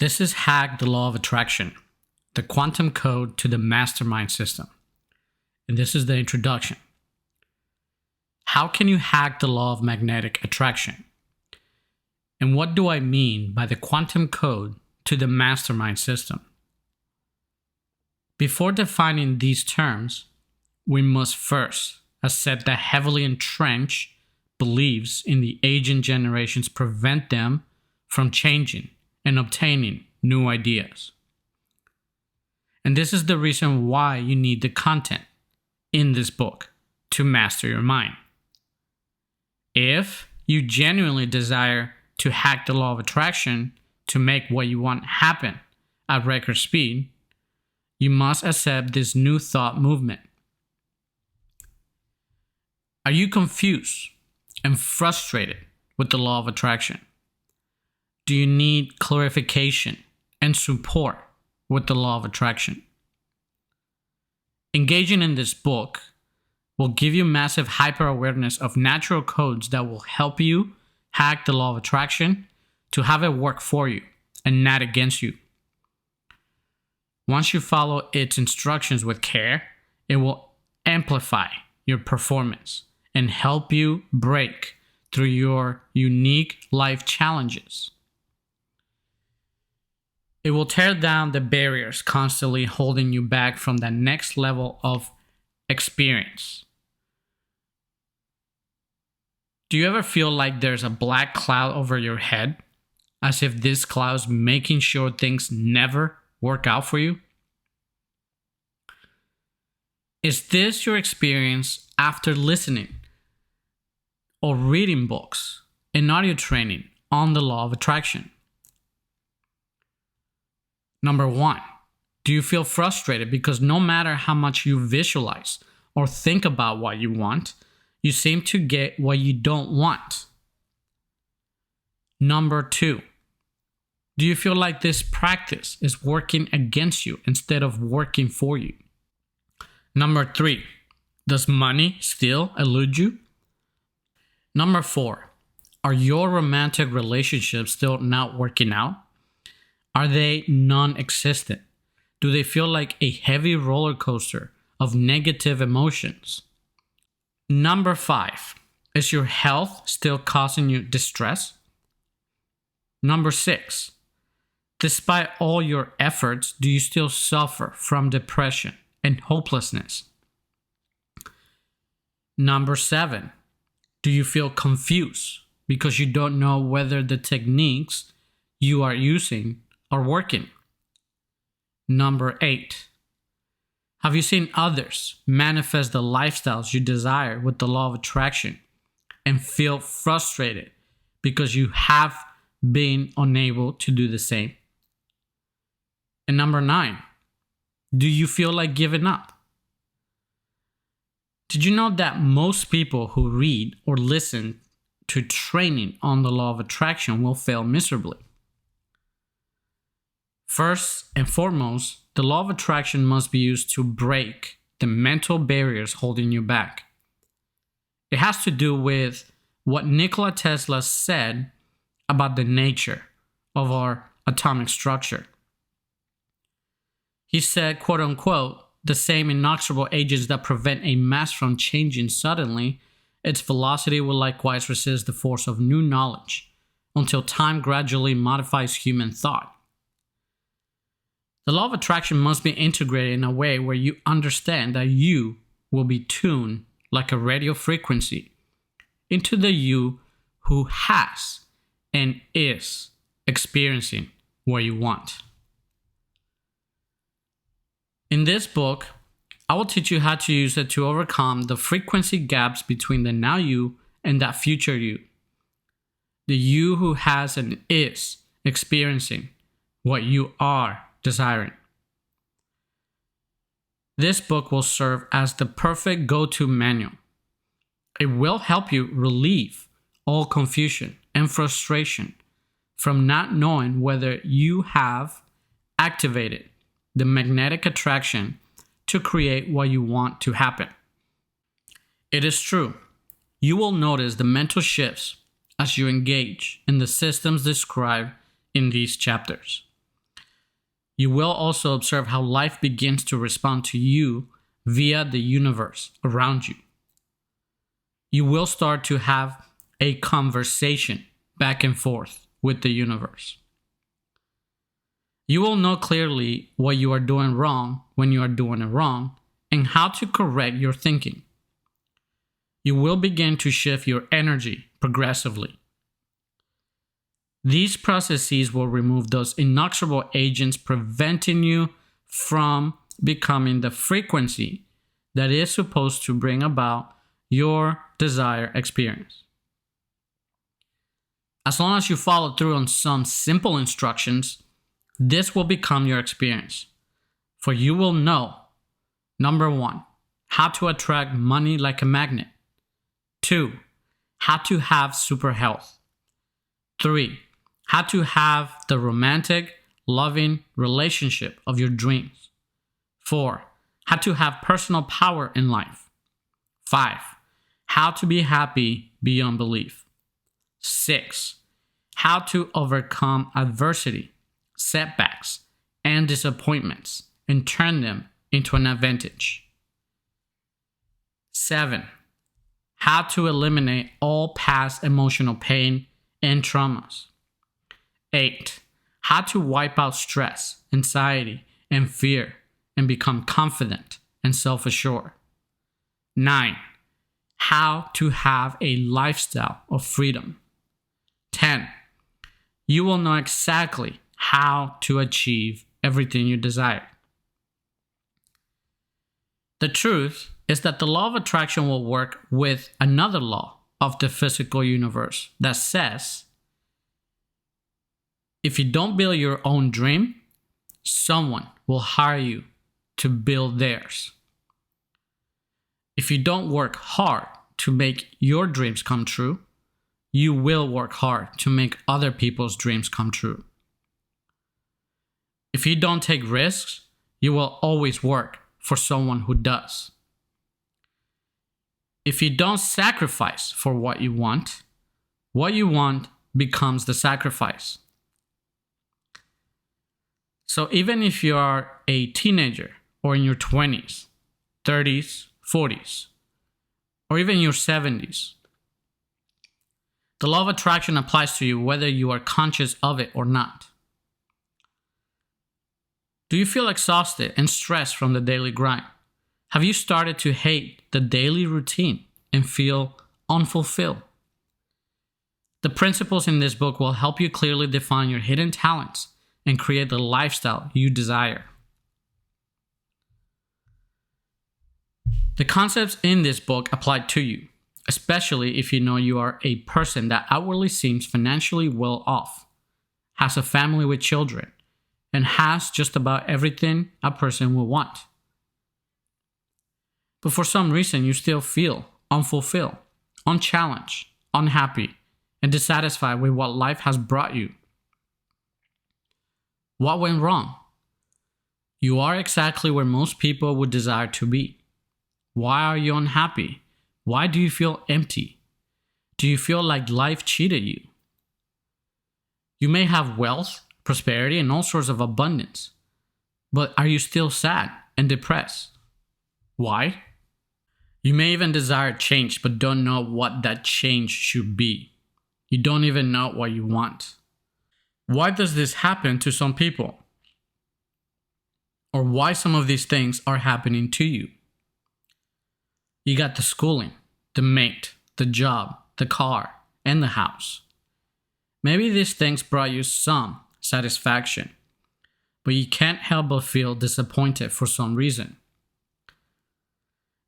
This is Hack the Law of Attraction, the quantum code to the Mastermind System. And this is the introduction. How can you hack the law of magnetic attraction? And what do I mean by the quantum code to the Mastermind System? Before defining these terms, we must first accept that heavily entrenched beliefs in the aging generations prevent them from changing and obtaining new ideas. And this is the reason why you need the content in this book to master your mind. If you genuinely desire to hack the law of attraction to make what you want happen at record speed, you must accept this new thought movement. Are you confused and frustrated with the law of attraction? Do you need clarification and support with the law of attraction? Engaging in this book will give you massive hyper-awareness of natural codes that will help you hack the law of attraction to have it work for you and not against you. Once you follow its instructions with care, it will amplify your performance and help you break through your unique life challenges. It will tear down the barriers constantly holding you back from that next level of experience. Do you ever feel like there's a black cloud over your head, as if this cloud's making sure things never work out for you? Is this your experience after listening or reading books and audio training on the law of attraction? Number 1, do you feel frustrated because no matter how much you visualize or think about what you want, you seem to get what you don't want? Number 2, do you feel like this practice is working against you instead of working for you? Number 3, does money still elude you? Number 4, are your romantic relationships still not working out? Are they non-existent? Do they feel like a heavy roller coaster of negative emotions? Number 5, is your health still causing you distress? Number 6, despite all your efforts, do you still suffer from depression and hopelessness? Number 7, do you feel confused because you don't know whether the techniques you are using are working? Number 8, have you seen others manifest the lifestyles you desire with the law of attraction and feel frustrated because you have been unable to do the same? And number 9, do you feel like giving up? Did you know that most people who read or listen to training on the law of attraction will fail miserably? First and foremost, the law of attraction must be used to break the mental barriers holding you back. It has to do with what Nikola Tesla said about the nature of our atomic structure. He said, quote unquote, the same inexorable agents that prevent a mass from changing suddenly, its velocity will likewise resist the force of new knowledge until time gradually modifies human thought. The law of attraction must be integrated in a way where you understand that you will be tuned like a radio frequency into the you who has and is experiencing what you want. In this book, I will teach you how to use it to overcome the frequency gaps between the now you and that future you. The you who has and is experiencing what you are desiring. This book will serve as the perfect go-to manual. It will help you relieve all confusion and frustration from not knowing whether you have activated the magnetic attraction to create what you want to happen. It is true, you will notice the mental shifts as you engage in the systems described in these chapters. You will also observe how life begins to respond to you via the universe around you. You will start to have a conversation back and forth with the universe. You will know clearly what you are doing wrong when you are doing it wrong and how to correct your thinking. You will begin to shift your energy progressively. These processes will remove those inexorable agents preventing you from becoming the frequency that is supposed to bring about your desired experience. As long as you follow through on some simple instructions, this will become your experience. For you will know, number 1, how to attract money like a magnet. 2, how to have super health. 3, how to have the romantic, loving relationship of your dreams. 4, how to have personal power in life. 5, how to be happy beyond belief. 6, how to overcome adversity, setbacks, and disappointments and turn them into an advantage. 7, how to eliminate all past emotional pain and traumas. 8, how to wipe out stress, anxiety, and fear and become confident and self-assured. 9, how to have a lifestyle of freedom. 10, you will know exactly how to achieve everything you desire. The truth is that the law of attraction will work with another law of the physical universe that says, if you don't build your own dream, someone will hire you to build theirs. If you don't work hard to make your dreams come true, you will work hard to make other people's dreams come true. If you don't take risks, you will always work for someone who does. If you don't sacrifice for what you want becomes the sacrifice. So even if you are a teenager or in your 20s, 30s, 40s, or even your 70s, the law of attraction applies to you whether you are conscious of it or not. Do you feel exhausted and stressed from the daily grind? Have you started to hate the daily routine and feel unfulfilled? The principles in this book will help you clearly define your hidden talents and create the lifestyle you desire. The concepts in this book apply to you, especially if you know you are a person that outwardly seems financially well off, has a family with children, and has just about everything a person will want. But for some reason, you still feel unfulfilled, unchallenged, unhappy, and dissatisfied with what life has brought you. What went wrong? You are exactly where most people would desire to be. Why are you unhappy? Why do you feel empty? Do you feel like life cheated you? You may have wealth, prosperity, and all sorts of abundance, but are you still sad and depressed? Why? You may even desire change, but don't know what that change should be. You don't even know what you want. Why does this happen to some people? Or why some of these things are happening to you? You got the schooling, the mate, the job, the car, and the house. Maybe these things brought you some satisfaction, but you can't help but feel disappointed for some reason.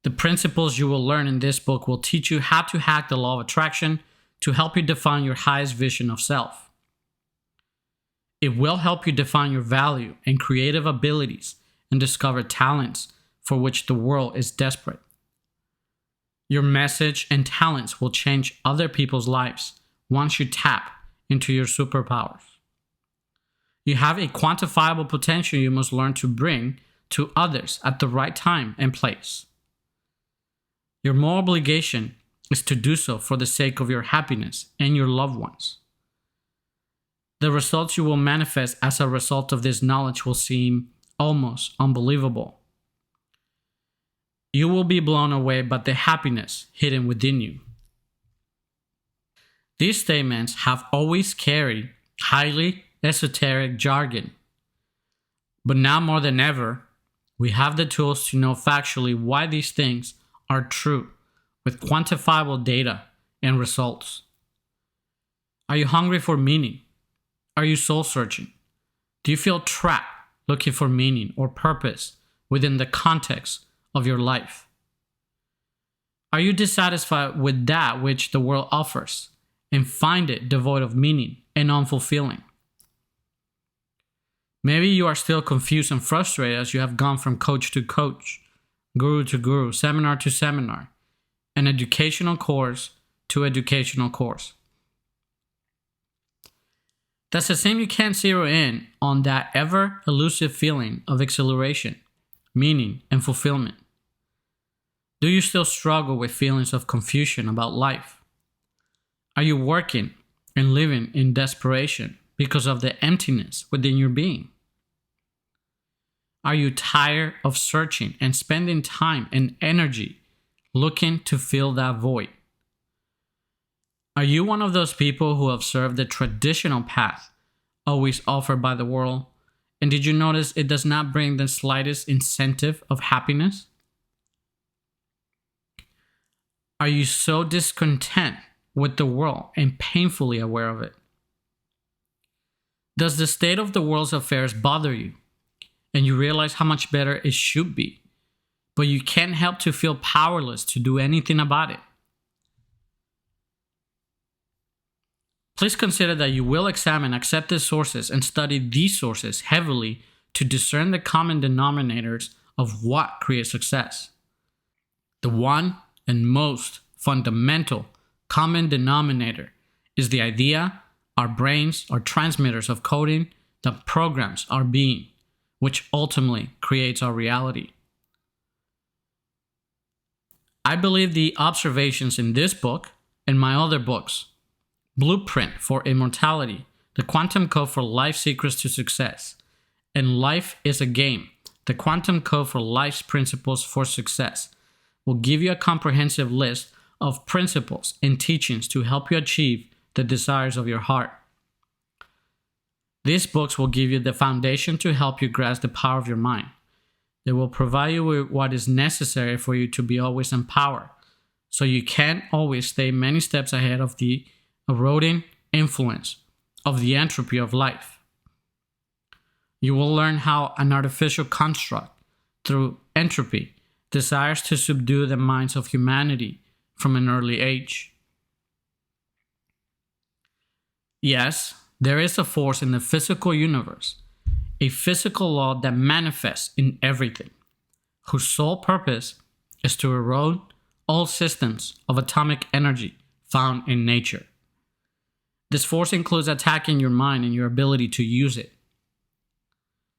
The principles you will learn in this book will teach you how to hack the law of attraction to help you define your highest vision of self. It will help you define your value and creative abilities and discover talents for which the world is desperate. Your message and talents will change other people's lives once you tap into your superpowers. You have a quantifiable potential you must learn to bring to others at the right time and place. Your moral obligation is to do so for the sake of your happiness and your loved ones. The results you will manifest as a result of this knowledge will seem almost unbelievable. You will be blown away by the happiness hidden within you. These statements have always carried highly esoteric jargon, but now more than ever, we have the tools to know factually why these things are true with quantifiable data and results. Are you hungry for meaning? Are you soul searching? Do you feel trapped looking for meaning or purpose within the context of your life? Are you dissatisfied with that which the world offers and find it devoid of meaning and unfulfilling? Maybe you are still confused and frustrated as you have gone from coach to coach, guru to guru, seminar to seminar, and educational course to educational course. That's the same you can't zero in on that ever elusive feeling of exhilaration, meaning, and fulfillment. Do you still struggle with feelings of confusion about life? Are you working and living in desperation because of the emptiness within your being? Are you tired of searching and spending time and energy looking to fill that void? Are you one of those people who observe the traditional path always offered by the world, and did you notice it does not bring the slightest incentive of happiness? Are you so discontent with the world and painfully aware of it? Does the state of the world's affairs bother you, and you realize how much better it should be, but you can't help to feel powerless to do anything about it? Please consider that you will examine accepted sources and study these sources heavily to discern the common denominators of what creates success. The one and most fundamental common denominator is the idea our brains are transmitters of coding that programs our being, which ultimately creates our reality. I believe the observations in this book and my other books, Blueprint for Immortality, The Quantum Code for Life Secrets to Success, and Life is a Game, The Quantum Code for Life's Principles for Success, will give you a comprehensive list of principles and teachings to help you achieve the desires of your heart. These books will give you the foundation to help you grasp the power of your mind. They will provide you with what is necessary for you to be always in power, so you can always stay many steps ahead of the eroding influence of the entropy of life. You will learn how an artificial construct, through entropy, desires to subdue the minds of humanity from an early age. Yes, there is a force in the physical universe, a physical law that manifests in everything, whose sole purpose is to erode all systems of atomic energy found in nature. This force includes attacking your mind and your ability to use it.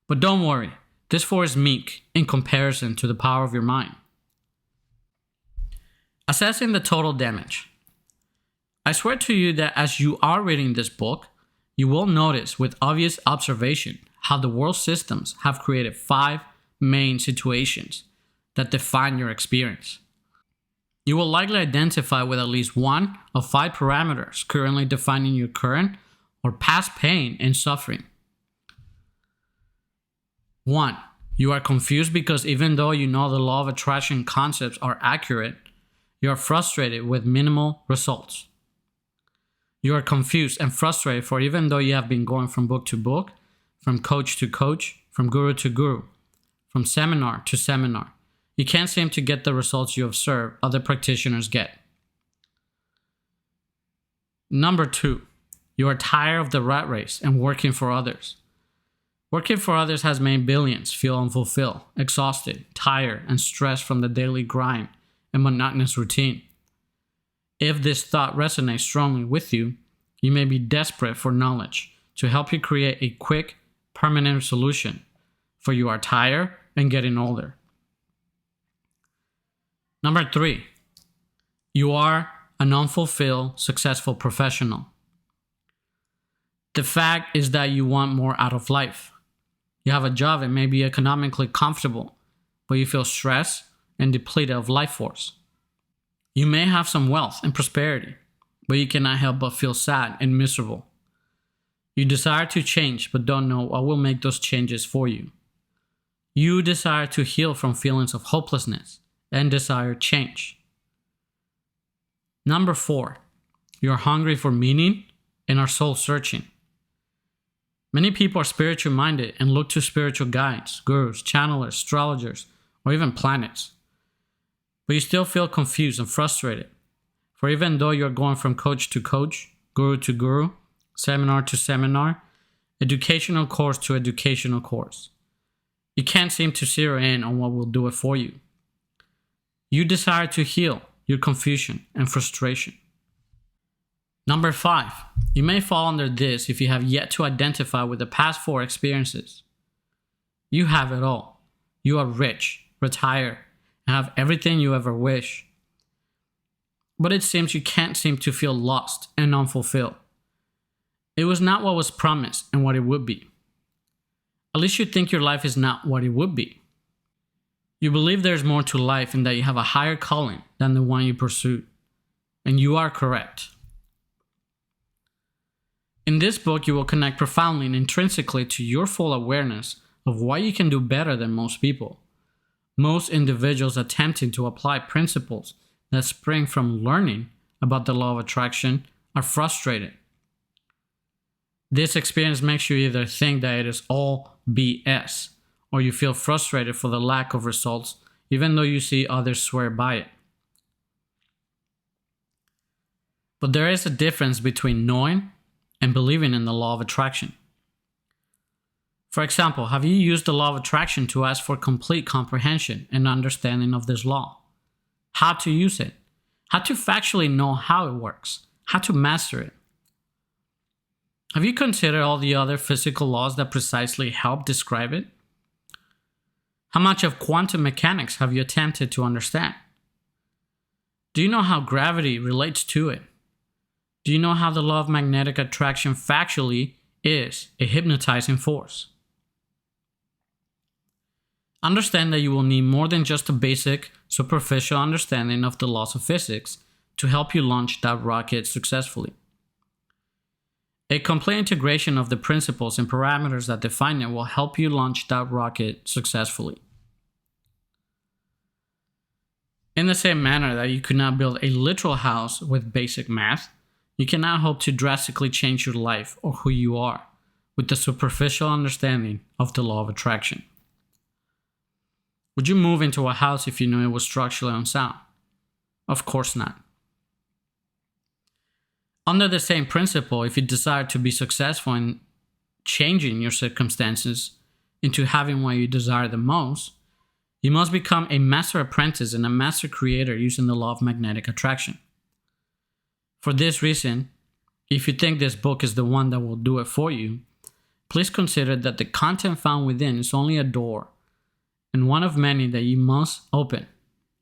But don't worry, this force is meek in comparison to the power of your mind. Assessing the total damage. I swear to you that as you are reading this book, you will notice with obvious observation how the world systems have created 5 main situations that define your experience. You will likely identify with at least one of 5 parameters currently defining your current or past pain and suffering. 1. You are confused because even though you know the law of attraction concepts are accurate, you are frustrated with minimal results. You are confused and frustrated for even though you have been going from book to book, from coach to coach, from guru to guru, from seminar to seminar, you can't seem to get the results you observe other practitioners get. Number 2, you are tired of the rat race and working for others. Working for others has made billions feel unfulfilled, exhausted, tired, and stressed from the daily grind and monotonous routine. If this thought resonates strongly with you, you may be desperate for knowledge to help you create a quick, permanent solution, for you are tired and getting older. Number 3, you are an unfulfilled, successful professional. The fact is that you want more out of life. You have a job and may be economically comfortable, but you feel stressed and depleted of life force. You may have some wealth and prosperity, but you cannot help but feel sad and miserable. You desire to change, but don't know what will make those changes for you. You desire to heal from feelings of hopelessness and desire change. Number 4, you're hungry for meaning and are soul searching. Many people are spiritual minded and look to spiritual guides, gurus, channelers, astrologers, or even planets. But you still feel confused and frustrated. For even though you're going from coach to coach, guru to guru, seminar to seminar, educational course to educational course, you can't seem to zero in on what will do it for you. You desire to heal your confusion and frustration. Number 5, you may fall under this if you have yet to identify with the past 4 experiences. You have it all. You are rich, retired, and have everything you ever wish. But it seems you can't seem to feel lost and unfulfilled. It was not what was promised and what it would be. At least you think your life is not what it would be. You believe there's more to life and that you have a higher calling than the one you pursued. And you are correct. In this book, you will connect profoundly and intrinsically to your full awareness of why you can do better than most people. Most individuals attempting to apply principles that spring from learning about the law of attraction are frustrated. This experience makes you either think that it is all BS, or you feel frustrated for the lack of results, even though you see others swear by it. But there is a difference between knowing and believing in the law of attraction. For example, have you used the law of attraction to ask for complete comprehension and understanding of this law? How to use it? How to factually know how it works? How to master it? Have you considered all the other physical laws that precisely help describe it? How much of quantum mechanics have you attempted to understand? Do you know how gravity relates to it? Do you know how the law of magnetic attraction factually is a hypnotizing force? Understand that you will need more than just a basic, superficial understanding of the laws of physics to help you launch that rocket successfully. A complete integration of the principles and parameters that define it will help you launch that rocket successfully. In the same manner that you could not build a literal house with basic math, you cannot hope to drastically change your life or who you are with the superficial understanding of the law of attraction. Would you move into a house if you knew it was structurally unsound? Of course not. Under the same principle, if you desire to be successful in changing your circumstances into having what you desire the most, you must become a master apprentice and a master creator using the law of magnetic attraction. For this reason, if you think this book is the one that will do it for you, please consider that the content found within is only a door and one of many that you must open.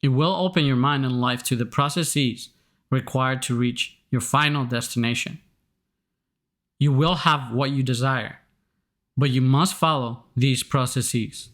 It will open your mind and life to the processes required to reach your final destination. You will have what you desire, but you must follow these processes.